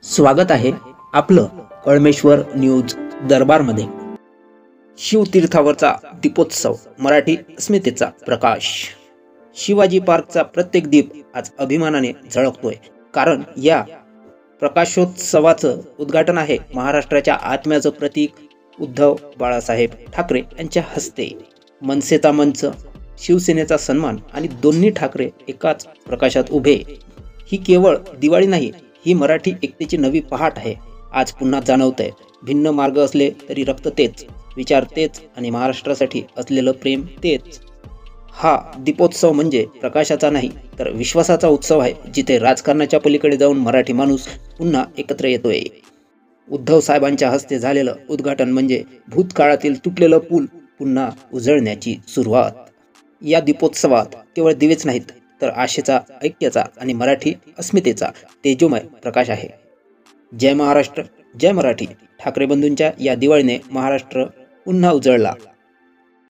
स्वागत आहे आपलं कळमेश्वर न्यूज दरबारमध्ये। शिवतीर्थावरचा दीपोत्सव, मराठी अस्मितेचा प्रकाश। शिवाजी पार्कचा प्रत्येक दीप आज अभिमानाने झळकतोय, कारण या प्रकाशोत्सवाचं उद्घाटन आहे महाराष्ट्राच्या आत्म्याचं प्रतीक उद्धव बाळासाहेब ठाकरे यांच्या हस्ते। मनसेचा मंच, शिवसेनेचा सन्मान आणि दोन्ही ठाकरे एकाच प्रकाशात उभे। ही केवळ दिवाळी नाही, ही मराठी एकतेची नवी पहाट आहे। आज पुन्हा जाणवतंय, भिन्न मार्ग असले तरी रक्त तेच, विचार तेच आणि महाराष्ट्रासाठी असलेलं प्रेम तेच। हा दीपोत्सव म्हणजे प्रकाशाचा नाही तर विश्वासाचा उत्सव आहे, जिथे राजकारणाच्या पलीकडे जाऊन मराठी माणूस पुन्हा एकत्र येतोय। उद्धव साहेबांच्या हस्ते झालेलं उद्घाटन म्हणजे भूतकाळातील तुटलेलं पूल पुन्हा उजळण्याची सुरुवात। या दीपोत्सवात केवळ दिवेच नाहीत, तर आशेचा, ऐक्याचा आणि मराठी अस्मितेचा तेजोमय प्रकाश आहे। जय महाराष्ट्र, जय मराठी। ठाकरे बंधूंच्या या दिवाळीने महाराष्ट्र पुन्हा उजळला।